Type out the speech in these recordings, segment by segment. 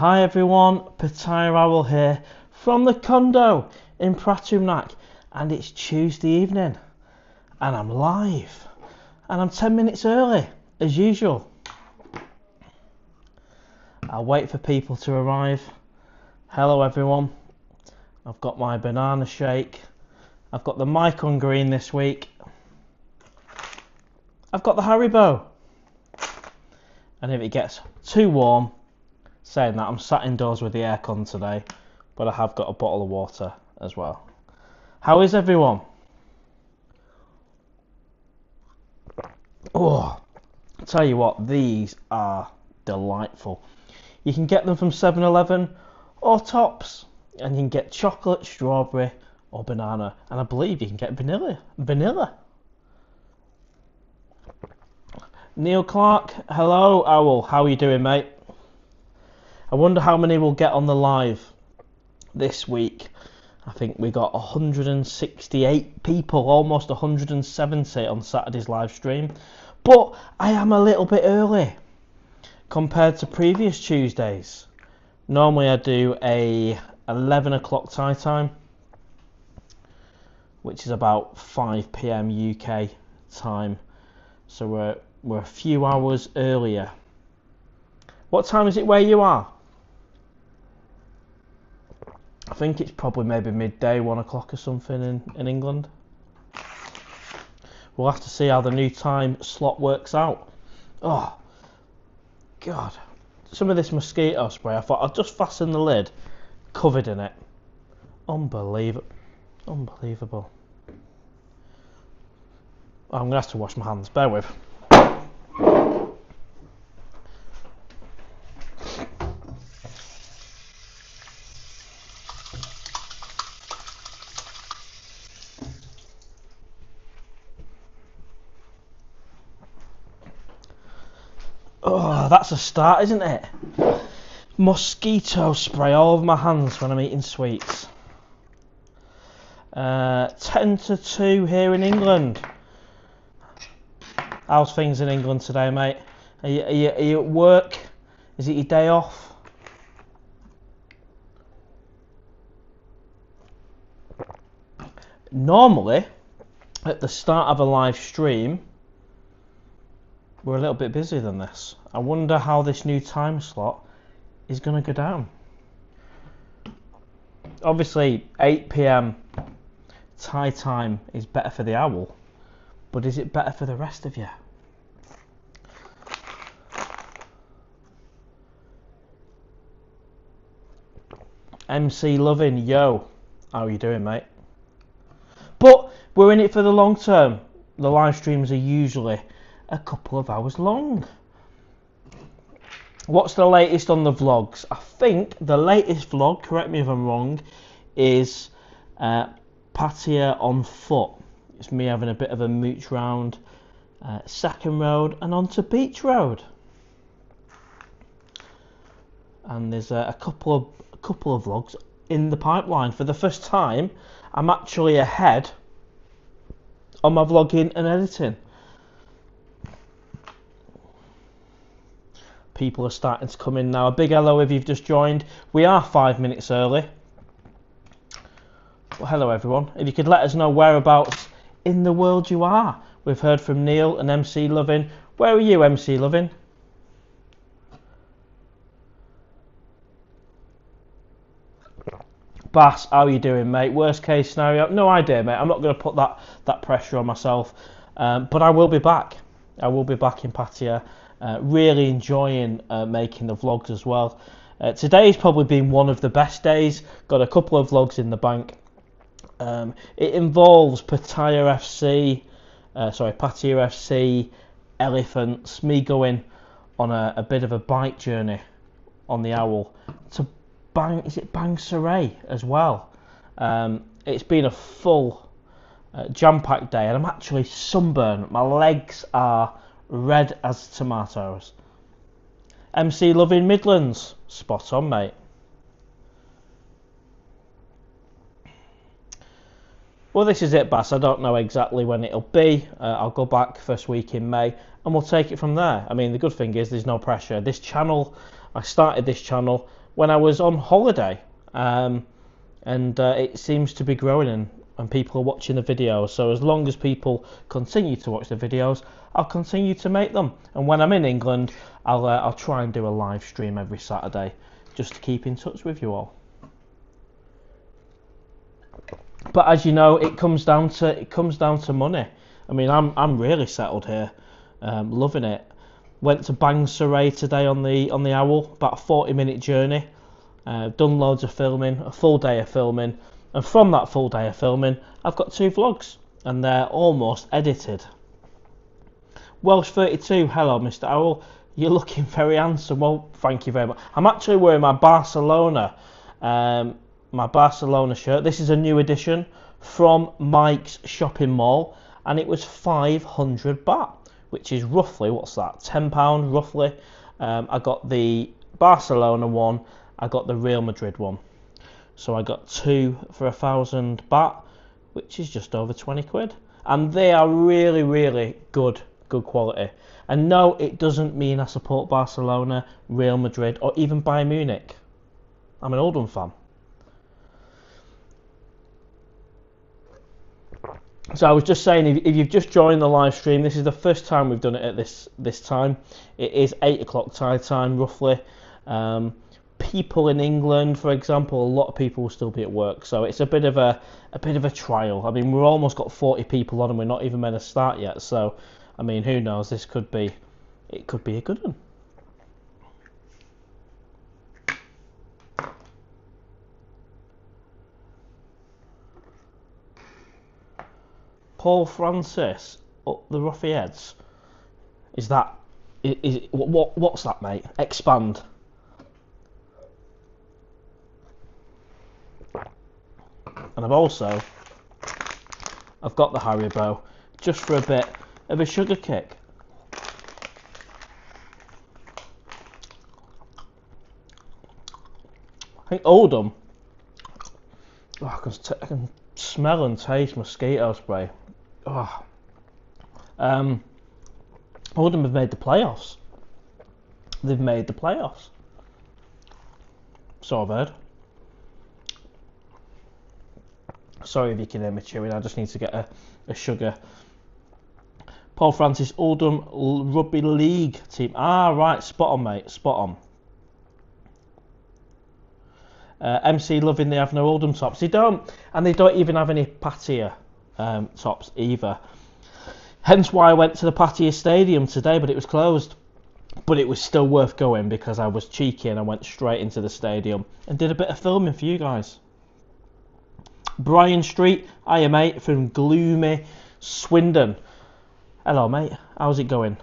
Hi everyone, PattayaOwl here from the condo in Pattaya, and it's Tuesday evening and I'm live and I'm 10 minutes early as usual. I'll wait for people to arrive. Hello everyone, I've got my banana shake, I've got the mic on green this week, I've got the Haribo, and if it gets too warm, saying that, I'm sat indoors with the aircon today, but I have got a bottle of water as well. How is everyone? Oh, I'll tell you what, these are delightful. You can get them from 7-Eleven or Tops, and you can get chocolate, strawberry or banana, and I believe you can get vanilla. Neil Clark, hello Owl, how are you doing mate? I wonder how many we'll get on the live this week. I think we got 168 people, almost 170 on Saturday's live stream. But I am a little bit early compared to previous Tuesdays. Normally I do a 11 o'clock Thai time, which is about 5 PM UK time. So we're a few hours earlier. What time is it where you are? I think it's probably maybe midday, 1 o'clock or something in England. We'll have to see how the new time slot works out. Oh, God. Some of this mosquito spray, I thought I'd just fasten the lid, covered in it. Unbelievable. I'm going to have to wash my hands, bear with. Oh, that's a start, isn't it? Mosquito spray all over my hands when I'm eating sweets. 10 to 2 here in England. How's things in England today, mate? Are you at work? Is it your day off? Normally, at the start of a live stream, we're a little bit busier than this. I wonder how this new time slot is going to go down. Obviously 8 PM Thai time is better for the owl, but is it better for the rest of you? MC Loving, yo, how are you doing mate? But we're in it for the long term. The live streams are usually a couple of hours long. What's the latest on the vlogs? I think the latest vlog, correct me if I'm wrong, is Pattaya on foot. It's me having a bit of a mooch round Second Road and onto Beach Road. And there's a couple of vlogs in the pipeline. For the first time, I'm actually ahead on my vlogging and editing. People are starting to come in now. A big hello if you've just joined. We are 5 minutes early. Well, hello everyone. If you could let us know whereabouts in the world you are. We've heard from Neil and MC Loving. Where are you, MC Loving? Bass, how are you doing, mate? Worst case scenario? No idea, mate. I'm not going to put that pressure on myself. But I will be back. I will be back in Pattaya. Really enjoying making the vlogs as well. Today's probably been one of the best days. Got a couple of vlogs in the bank. It involves Pattaya FC, elephants, me going on a bit of a bike journey on the Owl to Bang Saray as well. It's been a full jam-packed day and I'm actually sunburned. My legs are red as tomatoes. MC Loving Midlands, spot on mate. Well, this is it, Bass. I don't know exactly when it'll be. I'll go back first week in May and we'll take it from there. I mean, the good thing is there's no pressure. This channel, I started this channel when I was on holiday, and it seems to be growing, and people are watching the videos. So as long as people continue to watch the videos, I'll continue to make them. And when I'm in England, I'll try and do a live stream every Saturday, just to keep in touch with you all. But as you know, it comes down to money. I mean, I'm really settled here, loving it. Went to Bang Saray today on the Owl, about a 40-minute journey. Done loads of filming, a full day of filming, and from that full day of filming, I've got 2 vlogs, and they're almost edited. Welsh 32, hello Mr. Owl, you're looking very handsome. Well, thank you very much. I'm actually wearing my Barcelona shirt. This is a new edition from Mike's shopping mall, and it was 500 baht, which is roughly, what's that, £10 roughly. I got the Barcelona one, I got the Real Madrid one. So I got 2 for 1,000 baht, which is just over 20 quid. And they are really, really good quality. And no, it doesn't mean I support Barcelona, Real Madrid, or even Bayern Munich. I'm an Oldham fan. So I was just saying, if you've just joined the live stream, this is the first time we've done it at this time. It is 8 o'clock Thai time, roughly. People in England, for example, a lot of people will still be at work, so it's a bit of a trial. I mean, we've almost got 40 people on, and we're not even meant to start yet. So, I mean, who knows? This could be a good one. Paul Francis up the roughy heads. Is what's that, mate? Expand. And I've got the Haribo just for a bit of a sugar kick. I think Oldham. Oh, I can smell and taste mosquito spray. Oh. Oldham have made the playoffs. They've made the playoffs. So I've heard. Sorry if you can hear me chewing, I just need to get a sugar. Paul Francis, Oldham Rugby League team. Ah, right, spot on, mate, spot on. MC loving they have no Oldham tops. They don't, and they don't even have any Pattaya tops either. Hence why I went to the Pattaya Stadium today, but it was closed. But it was still worth going because I was cheeky and I went straight into the stadium and did a bit of filming for you guys. Brian Street, hiya mate, from gloomy Swindon. Hello mate, how's it going?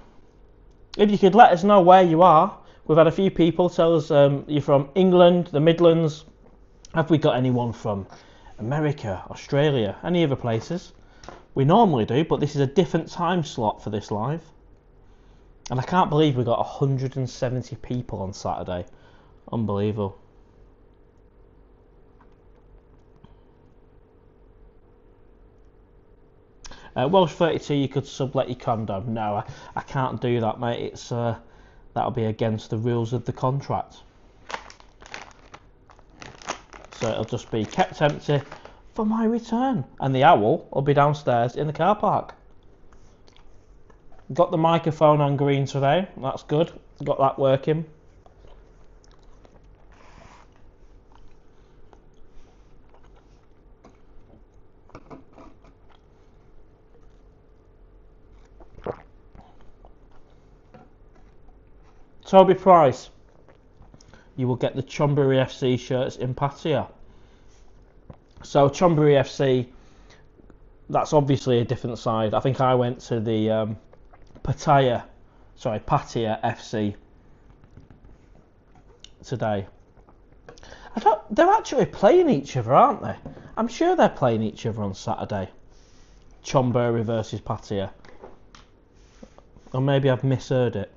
If you could let us know where you are. We've had a few people tell us you're from England, the Midlands. Have we got anyone from America, Australia, any other places? We normally do, but this is a different time slot for this live. And I can't believe we got 170 people on Saturday. Unbelievable. Welsh 32, you could sublet your condom. No, I can't do that, mate. It's that'll be against the rules of the contract. So it'll just be kept empty for my return. And the owl will be downstairs in the car park. Got the microphone on green today. That's good. Got that working. Toby Price, you will get the Chonburi FC shirts in Pattaya. So Chonburi FC, that's obviously a different side. I think I went to the Pattaya FC today. They're actually playing each other, aren't they? I'm sure they're playing each other on Saturday. Chonburi versus Pattaya. Or maybe I've misheard it.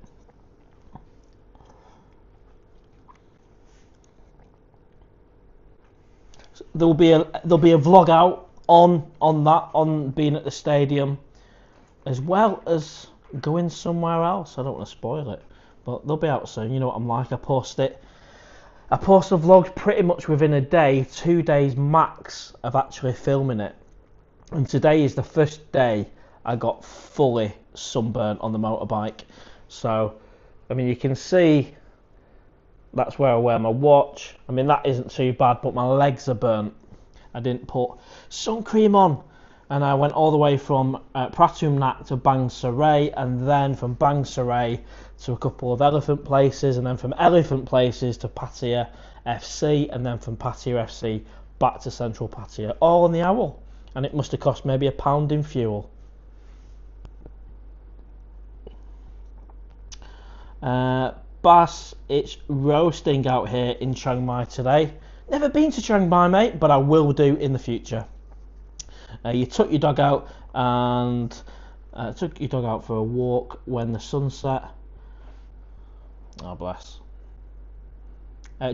There'll be a vlog out on being at the stadium, as well as going somewhere else. I don't want to spoil it, but they'll be out soon. You know what I'm like. I post it I posted vlogs pretty much within a day, 2 days max of actually filming it. And today is the first day I got fully sunburnt on the motorbike. So, I mean, you can see that's where I wear my watch. I mean, that isn't too bad, but my legs are burnt. I didn't put sun cream on. And I went all the way from Pratumnak to Bang Sarai, and then from Bang Sarai to a couple of elephant places, and then from elephant places to Pattaya FC, and then from Pattaya FC back to Central Pattaya, all on the Owl. And it must have cost maybe £1 in fuel. Bass, it's roasting out here in Chiang Mai today. Never been to Chiang Mai, mate, but I will do in the future. You took your dog out and took your dog out for a walk when the sun set. Oh, bless.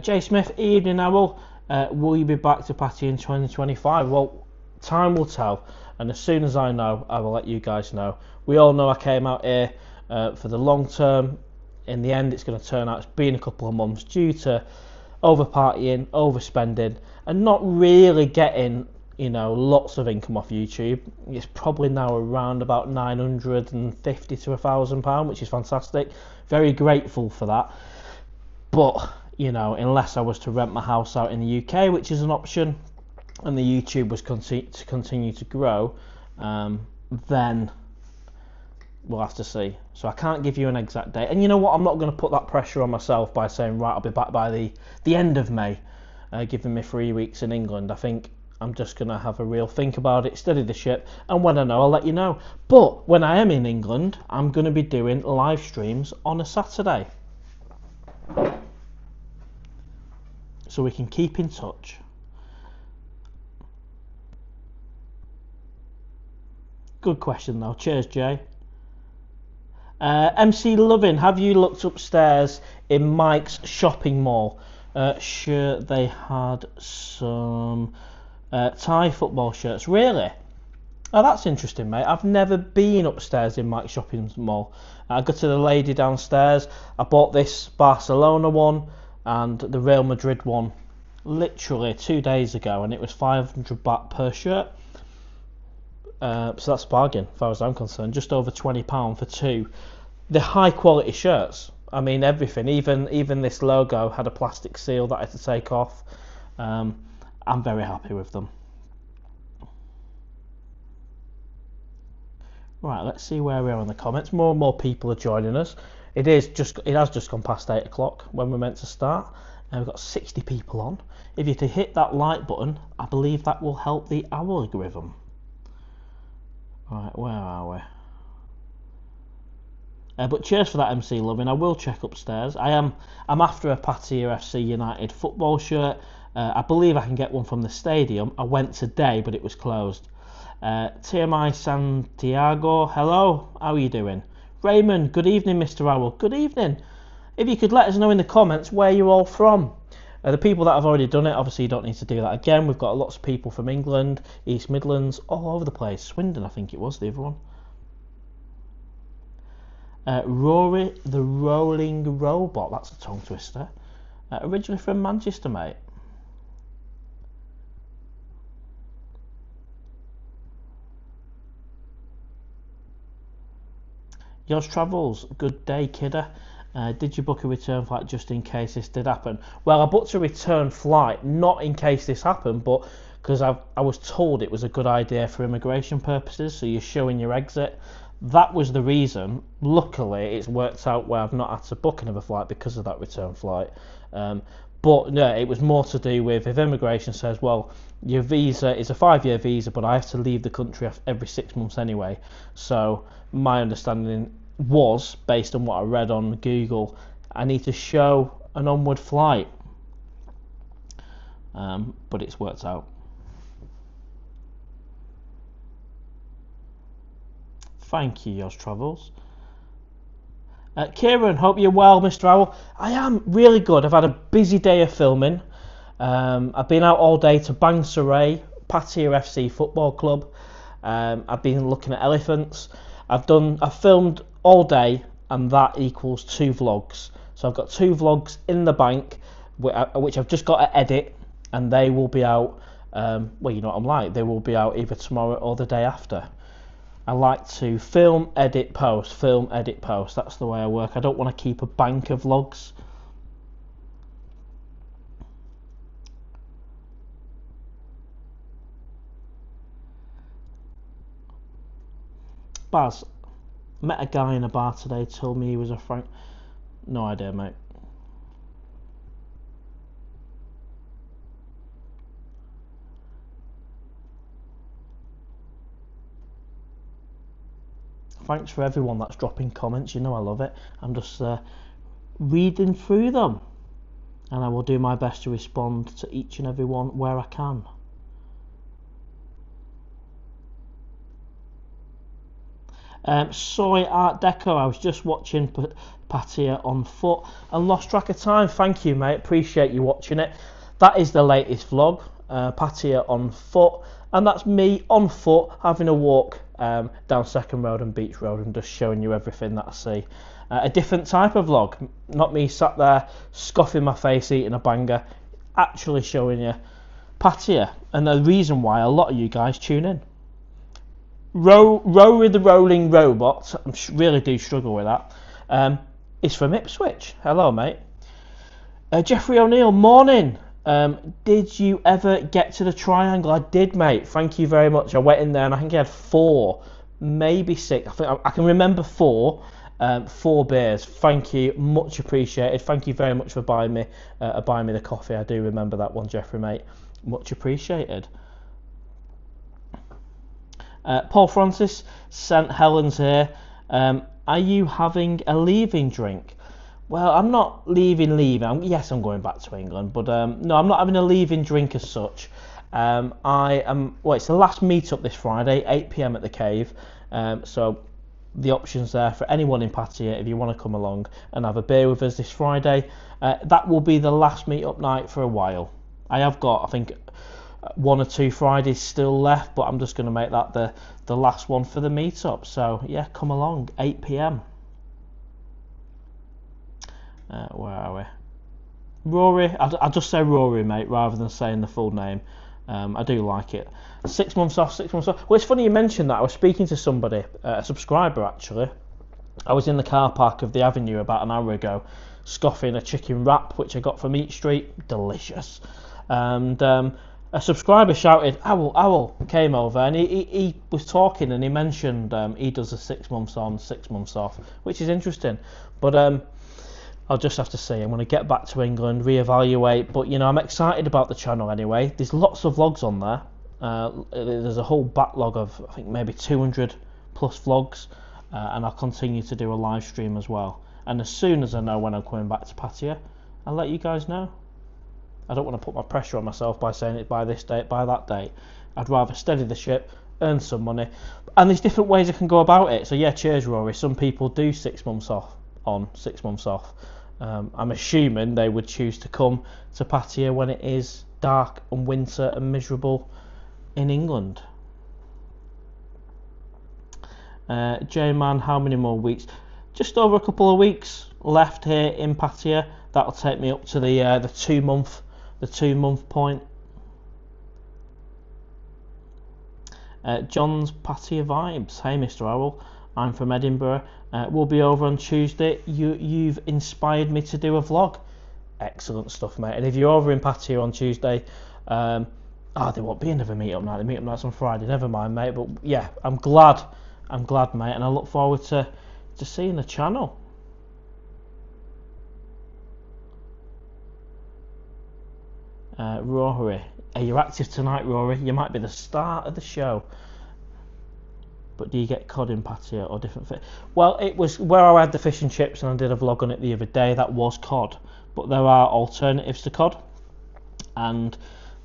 Jay Smith, evening Owl. Will you be back to Pattaya in 2025? Well, time will tell, and as soon as I know, I will let you guys know. We all know I came out here for the long term. In the end, it's going to turn out it's been a couple of months due to over partying, overspending, and not really getting, you know, lots of income off YouTube. It's probably now around about £950 to £1,000, which is fantastic. Very grateful for that. But, you know, unless I was to rent my house out in the UK, which is an option, and the YouTube was to continue to grow, then we'll have to see. So I can't give you an exact date. And you know what? I'm not going to put that pressure on myself by saying, right, I'll be back by the end of May, giving me 3 weeks in England. I think I'm just going to have a real think about it, steady the ship, and when I know, I'll let you know. But when I am in England, I'm going to be doing live streams on a Saturday. So we can keep in touch. Good question though. Cheers, Jay. MC Lovin, have you looked upstairs in Mike's shopping mall? Sure, they had some Thai football shirts. Really? Oh, that's interesting, mate. I've never been upstairs in Mike's shopping mall. I got to the lady downstairs. I bought this Barcelona one and the Real Madrid one literally 2 days ago, and it was 500 baht per shirt. So that's a bargain, as far as I'm concerned. Just over £20 for two. They're high quality shirts. I mean, everything. Even this logo had a plastic seal that I had to take off. I'm very happy with them. Right, let's see where we are in the comments. More and more people are joining us. It has just gone past 8 o'clock when we're meant to start, and we've got 60 people on. If you to hit that like button, I believe that will help the algorithm. Right, where are we? But cheers for that, MC Loving. I will check upstairs. I'm after a Pattaya FC United football shirt. I believe I can get one from the stadium. I went today, but it was closed. TMI Santiago, hello. How are you doing? Raymond, good evening, Mr. Owl. Good evening. If you could let us know in the comments where you're all from. The people that have already done it, obviously you don't need to do that again. We've got lots of people from England, East Midlands, all over the place. Swindon, I think it was, the other one. Rory the Rolling Robot, that's a tongue twister. Originally from Manchester, mate. Yours Travels, good day, kidder. Did you book a return flight just in case this did happen? Well, I booked a return flight, not in case this happened, but because I was told it was a good idea for immigration purposes, so you're showing your exit. That was the reason. Luckily, it's worked out where I've not had to book another flight because of that return flight. But no, it was more to do with if immigration says, well, your visa is a 5-year visa, but I have to leave the country every 6 months anyway. So my understanding was, based on what I read on Google, I need to show an onward flight. But it's worked out. Thank you, Yours Travels. Kieran, hope you're well, Mr. Owl. I am really good. I've had a busy day of filming. I've been out all day to Bang Sarai, Pattaya FC Football Club. I've been looking at elephants. I've filmed all day, and that equals 2 vlogs. So I've got 2 vlogs in the bank which I've just got to edit, and they will be out. Well, you know what I'm like. They will be out either tomorrow or the day after. I like to film, edit, post, film, edit, post. That's the way I work. I don't want to keep a bank of vlogs. Baz, met a guy in a bar today, told me he was a Frank. No idea, mate. Thanks for everyone that's dropping comments. You know I love it. I'm just reading through them, and I will do my best to respond to each and every one where I can. Soy Art Deco, I was just watching Pattaya on foot and lost track of time. Thank you, mate. Appreciate you watching it. That is the latest vlog, Pattaya on foot, and that's me on foot having a walk down Second Road and Beach Road and just showing you everything that I see. A different type of vlog, not me sat there scoffing my face eating a banger, actually showing you Pattaya, and the reason why a lot of you guys tune in. Rory the Rolling Robot, I really do struggle with that, is from Ipswich. Hello, mate. Jeffrey O'Neill, morning. Did you ever get to the triangle? I did, mate. Thank you very much. I went in there and I think I had 4, maybe 6. I think I can remember 4 beers. Thank you, much appreciated. Thank you very much for buying me the coffee. I do remember that one, Jeffrey, mate. Much appreciated. Paul Francis, St Helens here. Are you having a leaving drink? Well, I'm not leaving. Yes, I'm going back to England, but no, I'm not having a leaving drink as such. I am. Well, it's the last meetup this Friday, 8 p.m. at the Cave. So the options there for anyone in Pattaya if you want to come along and have a beer with us this Friday. That will be the last meetup night for a while. I have got, I think, 1 or 2 Fridays still left, but I'm just going to make that the last one for the meetup. So yeah, come along, 8 p.m. Where are we? Rory, I'll just say Rory, mate, rather than saying the full name. I do like it. 6 months off, 6 months off. Well, it's funny you mentioned that. I was speaking to somebody, a subscriber actually. I was in the car park of the Avenue about an hour ago, scoffing a chicken wrap which I got from Eat Street, delicious. And a subscriber shouted, "Owl," came over, and he was talking, and he mentioned he does a 6 months on, 6 months off, which is interesting. But I'll just have to say, I'm going to get back to England, reevaluate. But you know, I'm excited about the channel anyway. There's lots of vlogs on there. There's a whole backlog of, I think, maybe 200 plus vlogs, and I'll continue to do a live stream as well. And as soon as I know when I'm coming back to Pattaya, I'll let you guys know. I don't want to put my pressure on myself by saying it by this date, by that date. I'd rather steady the ship, earn some money, and there's different ways I can go about it. So yeah, cheers, Rory. Some people do 6 months off on, 6 months off. I'm assuming they would choose to come to Pattaya when it is dark and winter and miserable in England. J-Man, how many more weeks? Just over a couple of weeks left here in Pattaya. That'll take me up to the 2 month point. John's Pattaya vibes. Hey, Mr. Owl. I'm from Edinburgh. We'll be over on Tuesday. You've inspired me to do a vlog. Excellent stuff, mate. And if you're over in Pattaya on Tuesday, there won't be another meetup night. The meetup night's on Friday. Never mind, mate. But yeah, I'm glad, mate, and I look forward to seeing the channel. Rory, are you active tonight, Rory? You might be the start of the show. But do you get cod in Pattaya or different fish? Well, it was where I had the fish and chips, and I did a vlog on it the other day. That was cod, but there are alternatives to cod, and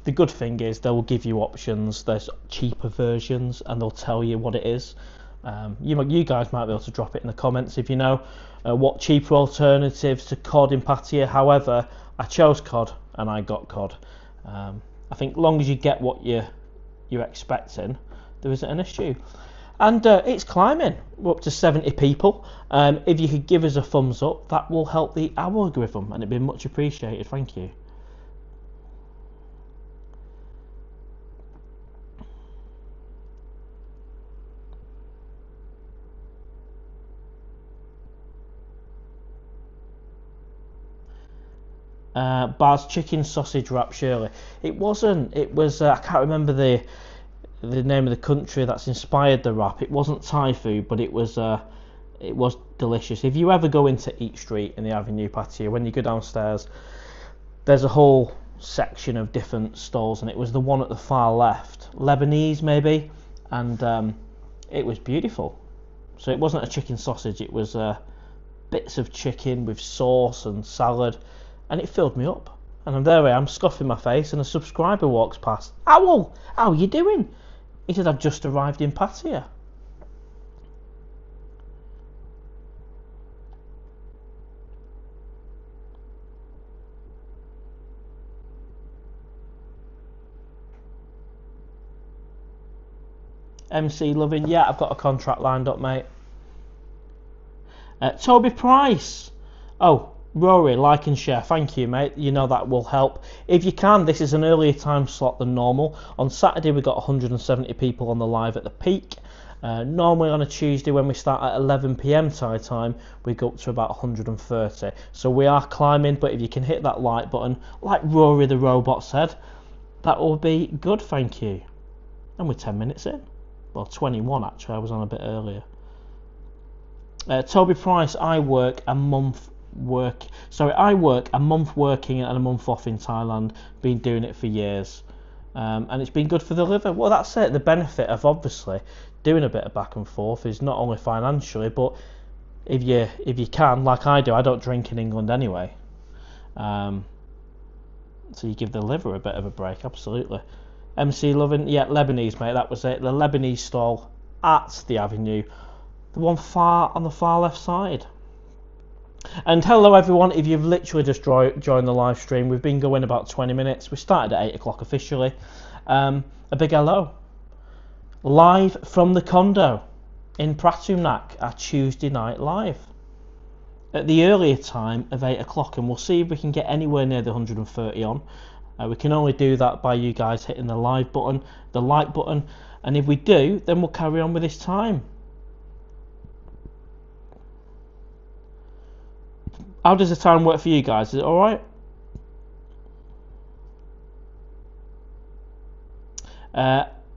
the good thing is they will give you options. There's cheaper versions, and they'll tell you what it is. You guys might be able to drop it in the comments if you know what cheaper alternatives to cod in Pattaya. However, I chose cod and I got cod. I think long as you get what you're expecting, there isn't an issue. And it's climbing. We're up to 70 people. If you could give us a thumbs up, that will help the algorithm, and it'd be much appreciated. Thank you. Bar's chicken sausage wrap, surely. It wasn't. It was, I can't remember the name of the country that's inspired the wrap. It wasn't Thai food, but it was delicious. If you ever go into Eat Street in the Avenue Pattaya, when you go downstairs, there's a whole section of different stalls, and it was the one at the far left, Lebanese maybe, and it was beautiful. So it wasn't a chicken sausage, it was bits of chicken with sauce and salad, and it filled me up. And there I am, scoffing my face, and a subscriber walks past. Owl, how are you doing? He said, I've just arrived in Pattaya. MC Loving, yeah, I've got a contract lined up, mate. Toby Price. Oh, Rory, like and share. Thank you, mate. You know that will help. If you can, this is an earlier time slot than normal. On Saturday, we got 170 people on the live at the peak. Normally on a Tuesday, when we start at 11 PM Thai time, we go up to about 130. So we are climbing, but if you can hit that like button, like Rory the robot said, that will be good, thank you. And we're 10 minutes in. Well, 21 actually, I was on a bit earlier. Toby Price, I work a month working and a month off in Thailand. Been doing it for years, and it's been good for the liver. Well, that's it. The benefit of obviously doing a bit of back and forth is not only financially, but if you can, like I do, I don't drink in England anyway, so you give the liver a bit of a break. Absolutely. MC Loving, yeah, Lebanese, mate, that was it. The Lebanese stall at the Avenue, the one on the far left side. And hello everyone, if you've literally just joined the live stream, we've been going about 20 minutes. We started at 8 o'clock officially. A big hello. Live from the condo in Pratumnak, our Tuesday night live. At the earlier time of 8 o'clock, and we'll see if we can get anywhere near the 130 on. We can only do that by you guys hitting the live button, the like button, and if we do, then we'll carry on with this time. How does the time work for you guys? Is it alright?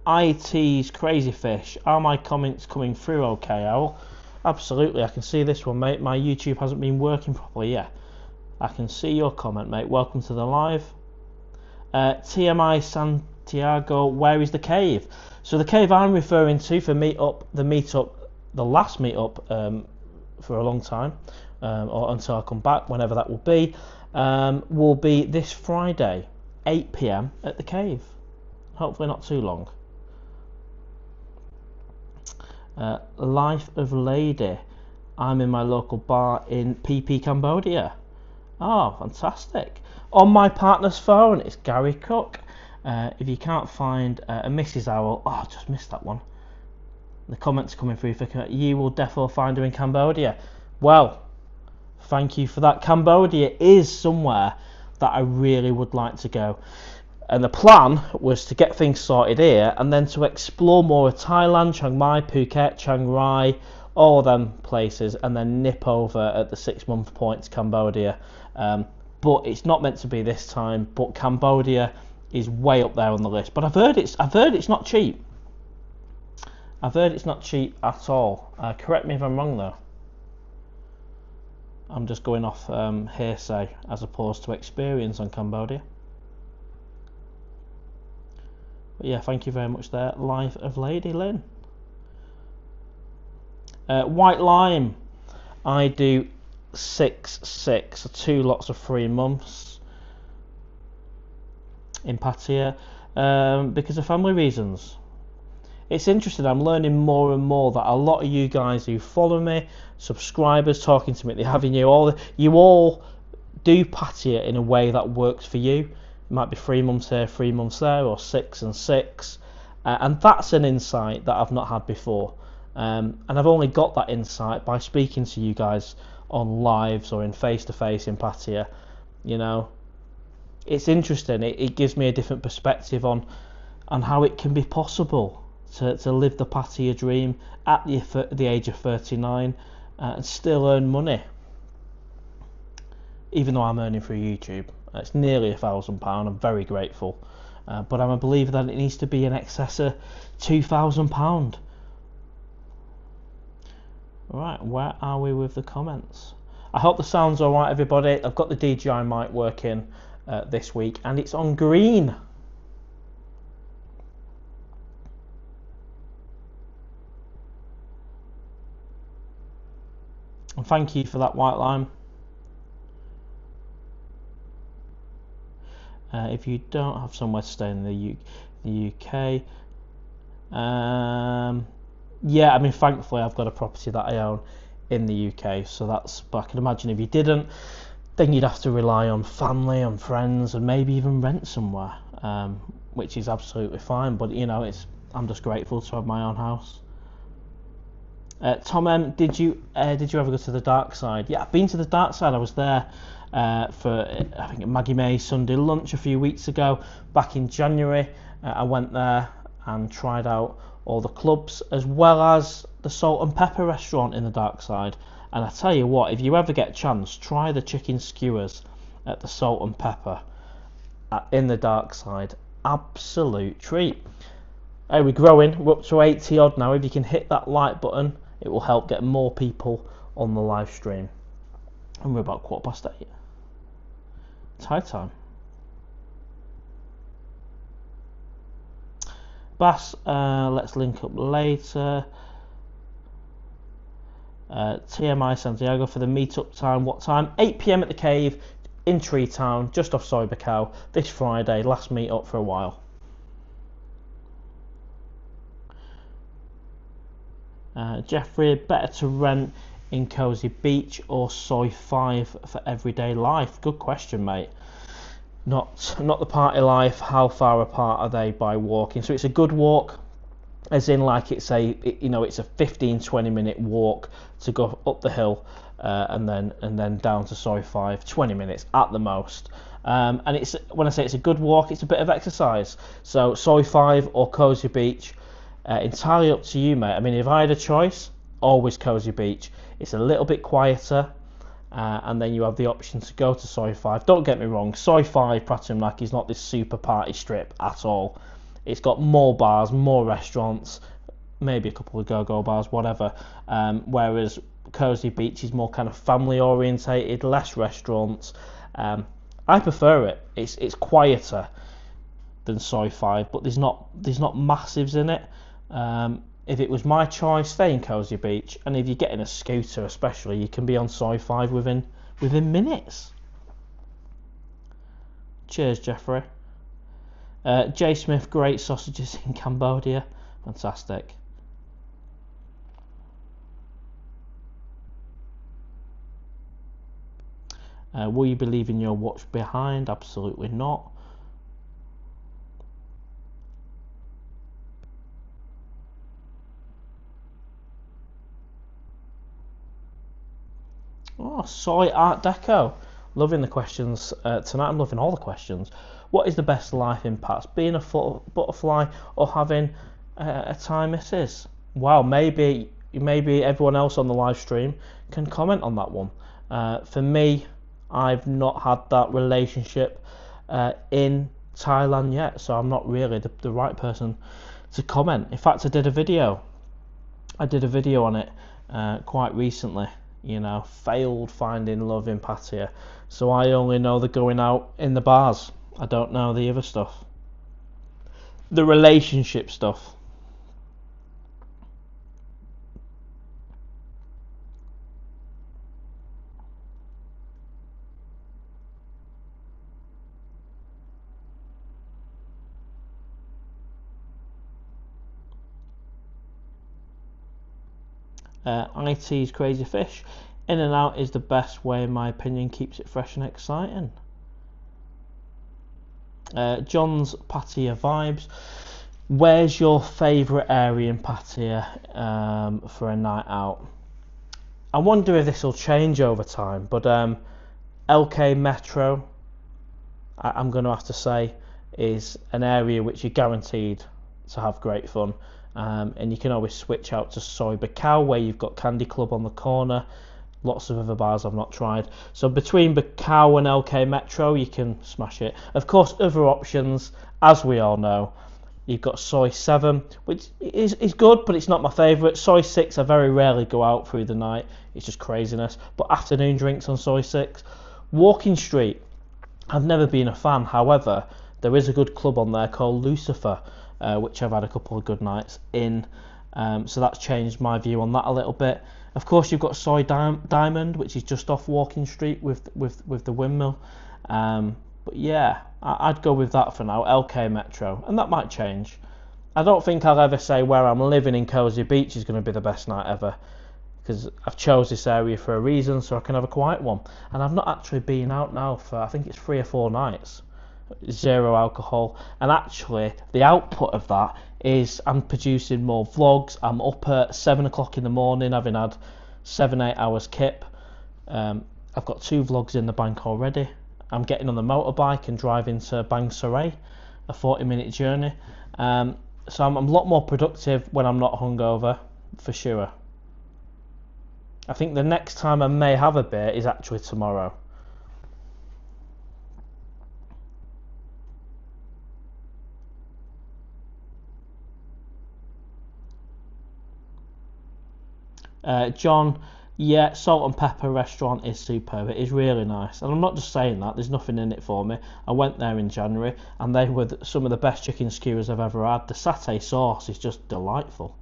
IT's Crazy Fish. Are my comments coming through okay, Owl? Absolutely, I can see this one, mate. My YouTube hasn't been working properly yet. I can see your comment, mate. Welcome to the live. TMI Santiago, where is the cave? So the cave I'm referring to for the last meetup for a long time, or until I come back, whenever that will be this Friday, 8 PM at the cave. Hopefully not too long. Life of Lady. I'm in my local bar in PP, Cambodia. Oh, fantastic. On my partner's phone, it's Gary Cook. If you can't find a Mrs. Owl, oh, I just missed that one. The comments coming through for you will definitely find her in Cambodia. Well, thank you for that. Cambodia is somewhere that I really would like to go. And the plan was to get things sorted here and then to explore more of Thailand, Chiang Mai, Phuket, Chiang Rai, all of them places, and then nip over at the 6-month point to Cambodia. But it's not meant to be this time. But Cambodia is way up there on the list. But I've heard it's not cheap. I've heard it's not cheap at all. Correct me if I'm wrong though. I'm just going off hearsay as opposed to experience on Cambodia. But yeah, thank you very much there. Life of Lady Lynn. White Lime. I do 6/6, so 2 lots of 3 months in Pattaya because of family reasons. It's interesting, I'm learning more and more that a lot of you guys who follow me, subscribers, talking to me at the Avenue, you all do Pattaya in a way that works for you. It might be 3 months here, 3 months there, or 6 and 6, and that's an insight that I've not had before, and I've only got that insight by speaking to you guys on lives or in face-to-face in Pattaya. You know, it's interesting. It gives me a different perspective on how it can be possible to live the Pattaya dream at the age of 39 and still earn money, even though I'm earning through YouTube. It's nearly £1,000. I'm very grateful, but I'm a believer that it needs to be in excess of £2,000. Right, where are we with the comments? I hope the sound's alright, everybody. I've got the DJI mic working this week, and it's on green. And thank you for that, White Lime. If you don't have somewhere to stay in the UK, yeah, I mean, thankfully I've got a property that I own in the UK, so that's, but I can imagine if you didn't, then you'd have to rely on family, on friends, and maybe even rent somewhere, which is absolutely fine, but you know, I'm just grateful to have my own house. Tom M, did you ever go to the dark side? Yeah, I've been to the dark side. I was there for I think Maggie May's Sunday lunch a few weeks ago. Back in January, I went there and tried out all the clubs as well as the salt and pepper restaurant in the dark side. And I tell you what, if you ever get a chance, try the chicken skewers at the salt and pepper in the dark side. Absolute treat. Hey, we're growing. We're up to 80 odd now. If you can hit that like button, it will help get more people on the live stream. And we're about 8:15. It's high time. Bass, let's link up later. TMI Santiago for the meetup time. What time? 8 PM at the cave in Tree Town, just off Soybecow, this Friday. Last meet up for a while. Jeffrey, better to rent in Cozy Beach or Soy 5 for everyday life? Good question, mate. Not the party life. How far apart are they by walking? So it's a good walk, as in like it's a 15-20 minute walk to go up the hill and then down to Soy 5, 20 minutes at the most. And it's, when I say it's a good walk, it's a bit of exercise. So Soy 5 or Cozy Beach. Entirely up to you, mate. I mean, if I had a choice, always Cozy Beach. It's a little bit quieter, and then you have the option to go to Soy 5. Don't get me wrong, Soy 5 Pratumnak is not this super party strip at all. It's got more bars, more restaurants, maybe a couple of go-go bars, whatever. Whereas Cozy Beach is more kind of family orientated, less restaurants. I prefer it. It's quieter than Soy 5, but there's not massives in it. If it was my choice, stay in Cozy Beach, and if you're getting a scooter especially, you can be on Soy 5 within minutes. Cheers, Jeffrey. J Smith, great sausages in Cambodia. Fantastic. Will you be leaving your watch behind? Absolutely not. Oh, Soy Art Deco. Loving the questions tonight. I'm loving all the questions. What is the best life impacts? Being a butterfly or having a Thai missus? Wow, maybe everyone else on the live stream can comment on that one. For me, I've not had that relationship in Thailand yet, so I'm not really the right person to comment. In fact, I did a video on it quite recently. You know, failed finding love in Pattaya. So I only know the going out in the bars. I don't know the other stuff. The relationship stuff. IT's Crazy Fish. In and out is the best way, in my opinion, keeps it fresh and exciting. John's Pattaya Vibes. Where's your favourite area in Pattaya for a night out? I wonder if this will change over time, but LK Metro, I'm going to have to say, is an area which you're guaranteed to have great fun. And you can always switch out to Soybecow, where you've got Candy Club on the corner. Lots of other bars I've not tried. So between Bacau and LK Metro, you can smash it. Of course, other options, as we all know, you've got Soy 7, which is good, but it's not my favourite. Soy 6, I very rarely go out through the night. It's just craziness. But afternoon drinks on Soy 6. Walking Street, I've never been a fan. However, there is a good club on there called Lucifer, which I've had a couple of good nights in. So that's changed my view on that a little bit. Of course, you've got Soy Diamond, which is just off Walking Street with the windmill. But yeah, I'd go with that for now, LK Metro, and that might change. I don't think I'll ever say where I'm living in Cozy Beach is going to be the best night ever, because I've chose this area for a reason, so I can have a quiet one. And I've not actually been out now for, I think it's 3 or 4 nights. 0 alcohol, and actually the output of that is I'm producing more vlogs. I'm up at 7 o'clock in the morning having had 7-8 hours kip. I've got 2 vlogs in the bank already. I'm getting on the motorbike and driving to Bang Sarai, a 40-minute journey. So I'm a lot more productive when I'm not hungover, for sure. I think the next time I may have a beer is actually tomorrow. John, yeah, Salt and Pepper restaurant is superb. It is really nice, and I'm not just saying that. There's nothing in it for me. I went there in January, and they were some of the best chicken skewers I've ever had. The satay sauce is just delightful.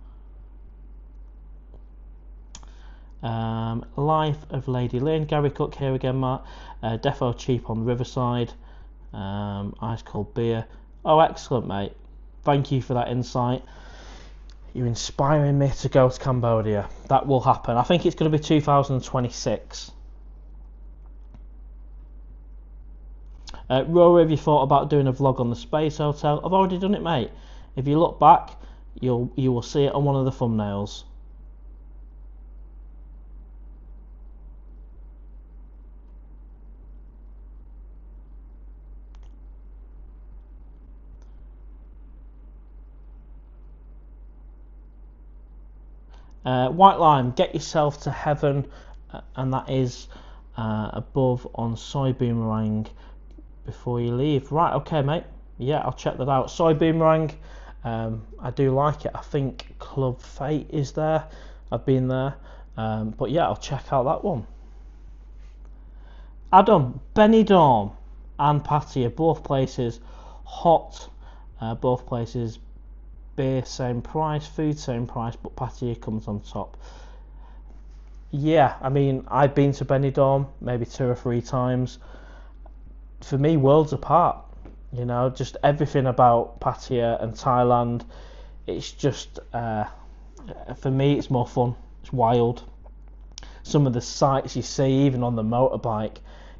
Life of Lady Lynn, Gary Cook here again, Matt. Defo cheap on Riverside. Ice cold beer. Oh, excellent, mate. Thank you for that insight. You're inspiring me to go to Cambodia. That will happen. I think it's going to be 2026. Rory, have you thought about doing a vlog on the Space Hotel? I've already done it, mate. If you look back, you will see it on one of the thumbnails. White Lime, get yourself to heaven, and that is above on Soy Boomerang before you leave. Right, okay, mate. Yeah, I'll check that out. Soy Boomerang, I do like it. I think Club Fate is there. I've been there. But yeah, I'll check out that one. Adam, Benidorm and Pattaya, both places hot, both places beer same price, food same price, but Pattaya comes on top. Yeah, I mean, I've been to Benidorm maybe 2 or 3 times. For me, worlds apart. You know, just everything about Pattaya and Thailand. It's just, for me, it's more fun. It's wild. Some of the sights you see, even on the motorbike,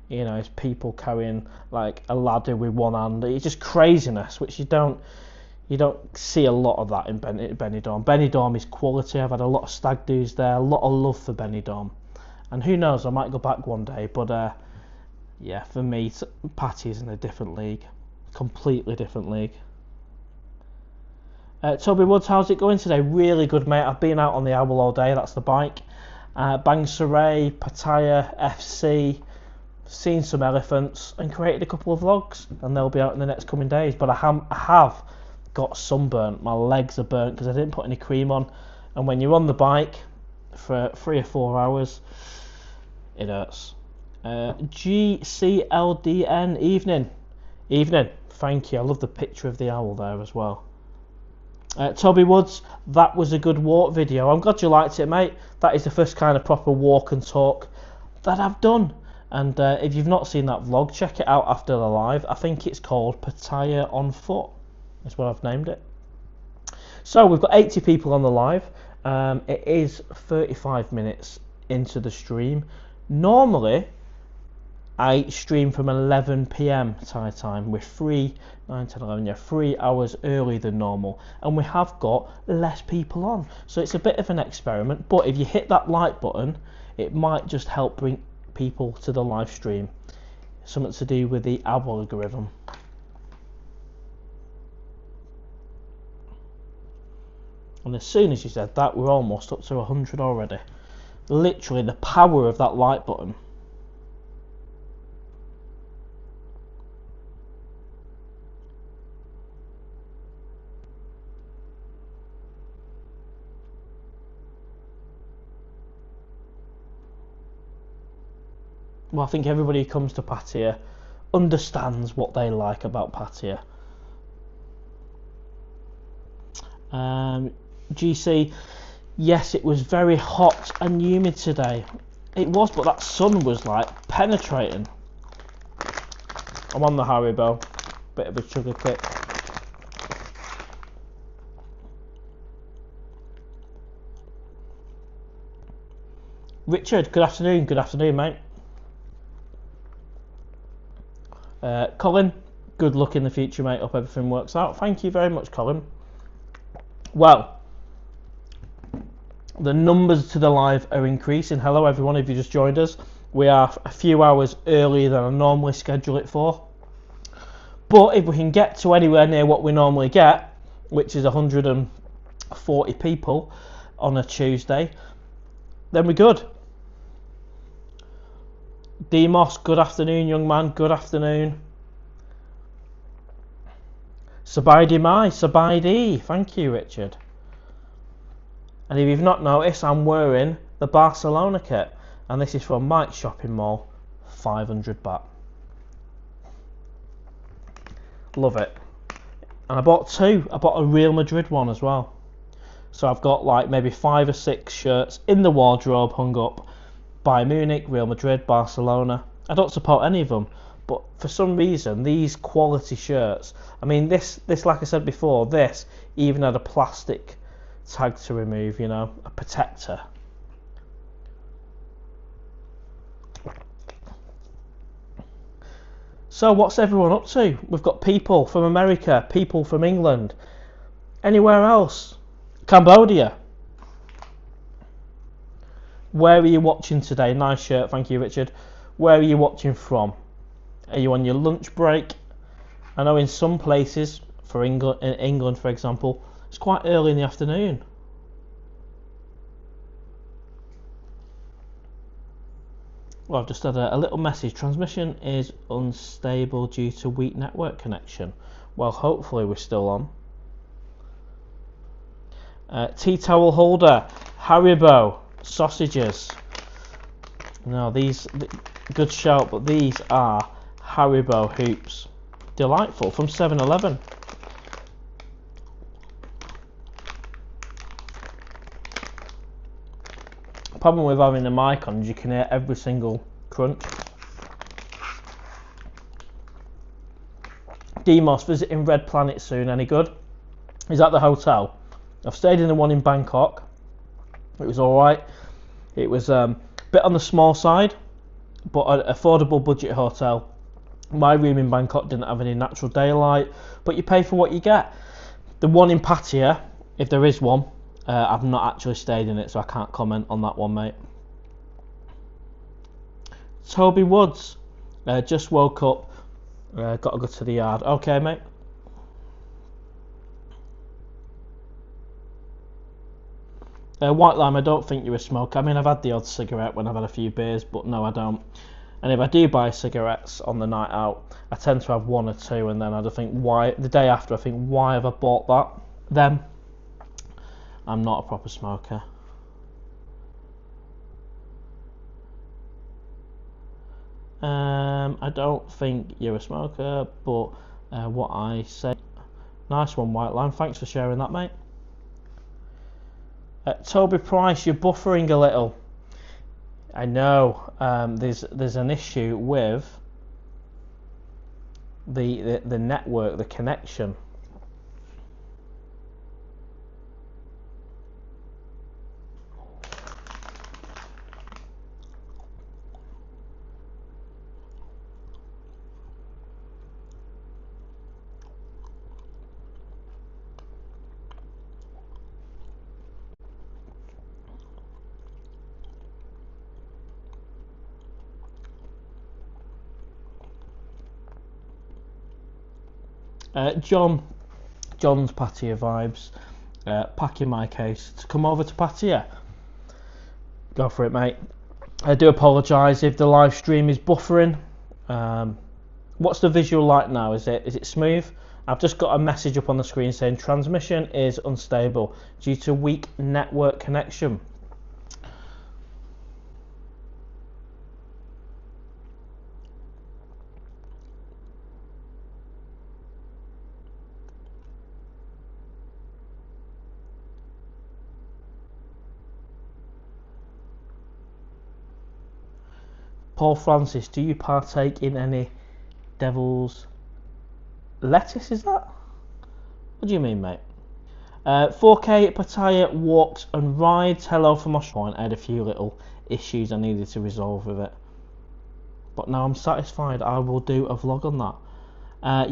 you know, it's people carrying like a ladder with one hand. It's just craziness, which you don't see a lot of that in Benidorm. Benidorm is quality. I've had a lot of stag do's there, a lot of love for Benidorm. And who knows, I might go back one day. But yeah, for me, Patty's in a different league. Completely different league. Toby Woods, how's it going today? Really good, mate. I've been out on the Owl all day. That's the bike. Bang Sarai, Pattaya, FC. Seen some elephants and created a couple of vlogs. And they'll be out in the next coming days. But I have got sunburnt. My legs are burnt because I didn't put any cream on, and when you're on the bike for 3 or 4 hours, it hurts. GCLDN, evening. Thank you. I love the picture of the owl there as well. Toby Woods, that was a good walk video. I'm glad you liked it, mate. That is the first kind of proper walk and talk that I've done. And if you've not seen that vlog, check it out after the live. I think it's called Pattaya on Foot. That's what I've named it. So we've got 80 people on the live. It is 35 minutes into the stream. Normally, I stream from 11 PM Thai time. We're 3 hours earlier than normal. And we have got less people on. So it's a bit of an experiment. But if you hit that like button, it might just help bring people to the live stream. Something to do with the algorithm. And as soon as you said that, we're almost up to 100 already. Literally the power of that like button. Well, I think everybody who comes to Pattaya understands what they like about Pattaya. GC, yes, it was very hot and humid today. It was, but that sun was like penetrating. I'm on the Haribo, bit of a sugar kick. Richard, good afternoon mate. Colin, good luck in the future mate, hope everything works out. Thank you very much Colin. Well, the numbers to the live are increasing. Hello everyone, if you just joined us. We are a few hours earlier than I normally schedule it for. But if we can get to anywhere near what we normally get, which is 140 people on a Tuesday, then we're good. Demos, good afternoon young man, good afternoon. Sabaidi, thank you Richard. And if you've not noticed, I'm wearing the Barcelona kit, and this is from Mike's Shopping Mall, 500 baht. Love it. And I bought two. I bought a Real Madrid one as well. So I've got like maybe 5 or 6 shirts in the wardrobe hung up. Bayern Munich, Real Madrid, Barcelona. I don't support any of them, but for some reason these quality shirts, I mean this like I said before, this even had a plastic tag to remove, you know, a protector. So what's everyone up to? We've got people from America, people from England, anywhere else, Cambodia. Where are you watching today? Nice shirt, thank you Richard. Where are you watching from? Are you on your lunch break? I know in some places, for England, in England for example, it's quite early in the afternoon. Well, I've just had a little message. Transmission is unstable due to weak network connection. Well, hopefully we're still on. Tea towel holder, Haribo, sausages. No, these, good shout, but these are Haribo hoops. Delightful, from 7-Eleven. Problem with having the mic on is you can hear every single crunch. Demos, visiting Red Planet soon, any good? Is that the hotel? I've stayed in the one in Bangkok. It was alright. It was a bit on the small side, but an affordable budget hotel. My room in Bangkok didn't have any natural daylight, but you pay for what you get. The one in Pattaya, if there is one, I've not actually stayed in it, so I can't comment on that one, mate. Toby Woods, just woke up, got to go to the yard. Okay, mate. White Lime, I don't think you're a smoker. I mean, I've had the odd cigarette when I've had a few beers, but no, I don't. And if I do buy cigarettes on the night out, I tend to have 1 or 2, and then I think, why, the day after, I think, why have I bought that? Then, I'm not a proper smoker. I don't think you're a smoker, but what I say. Nice one, White Line. Thanks for sharing that, mate. Toby Price, you're buffering a little. I know. There's an issue with the network, the connection. John's Pattaya vibes, packing my case to come over to Pattaya. Go for it, mate. I do apologise if the live stream is buffering. What's the visual like now? Is it smooth? I've just got a message up on the screen saying transmission is unstable due to weak network connection. Paul Francis, do you partake in any devil's lettuce, is that? What do you mean, mate? 4K Pattaya walks and rides. Hello from Australia. I had a few little issues I needed to resolve with it, but now I'm satisfied. I will do a vlog on that.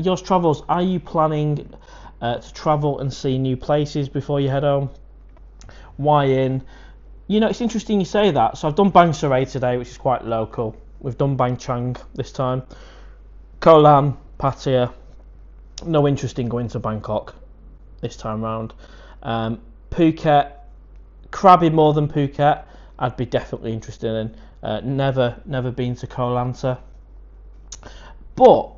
Yours Travels, are you planning to travel and see new places before you head home? Why in? You know, it's interesting you say that. So I've done Bang Sarai today, which is quite local. We've done Bang Chang this time. Koh Lan, Pattaya. No interest in going to Bangkok this time round. Phuket, crabby more than Phuket. I'd be definitely interested in. Never been to Koh Lanta. But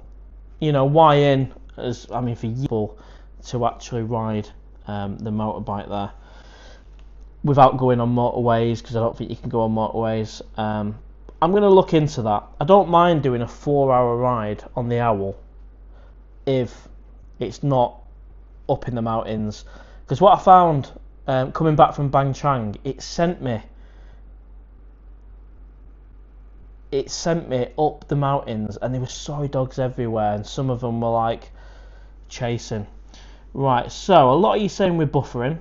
you know, why in? As I mean, for people to actually ride the motorbike there without going on motorways, because I don't think you can go on motorways. I'm going to look into that. I don't mind doing a 4-hour ride on the Owl if it's not up in the mountains, because what I found coming back from Bang Chang, it sent me up the mountains, and there were soy dogs everywhere, and some of them were like chasing. Right, so a lot of you saying we're buffering.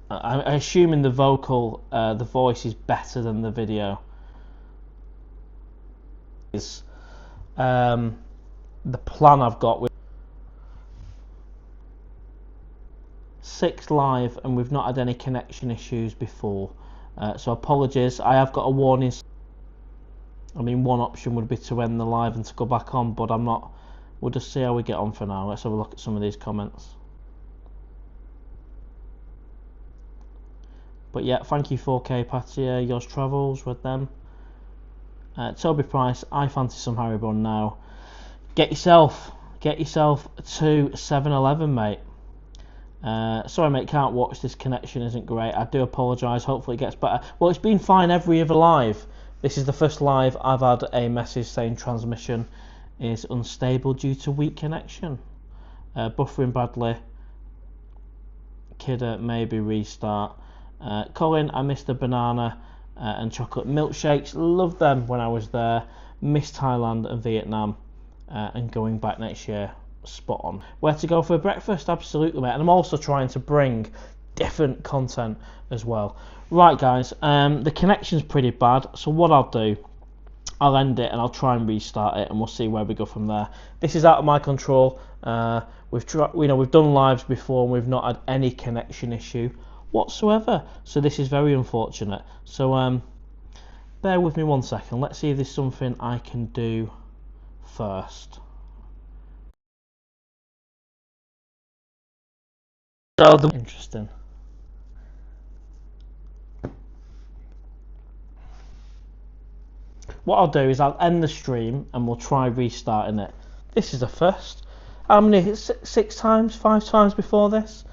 I'm assuming the voice is better than the video. Is the plan I've got with 6 live, and we've not had any connection issues before, so apologies. I have got a warning. I mean, one option would be to end the live and to go back on, but I'm not. We'll just see how we get on for now. Let's have a look at some of these comments. But yeah, thank you 4K Pattaya, Yours Travels with them. Toby Price, I fancy some Haribo now. Get yourself to 7-Eleven, mate. Sorry mate, can't watch, this connection isn't great. I do apologise, hopefully it gets better. Well, it's been fine every other live. This is the first live I've had a message saying transmission is unstable due to weak connection. Buffering badly. Kidder, maybe restart. Colin, I missed the banana and chocolate milkshakes. Loved them when I was there. Missed Thailand and Vietnam, and going back next year. Spot on. Where to go for breakfast? Absolutely, mate. And I'm also trying to bring different content as well. Right, guys. The connection's pretty bad, so what I'll do, I'll end it and I'll try and restart it, and we'll see where we go from there. This is out of my control. We've done lives before and we've not had any connection issue whatsoever, so this is very unfortunate. So bear with me 1 second. Let's see if there's something I can do first. So interesting. What I'll do is I'll end the stream and we'll try restarting it. This is the first. How many? 6 times, 5 times before this?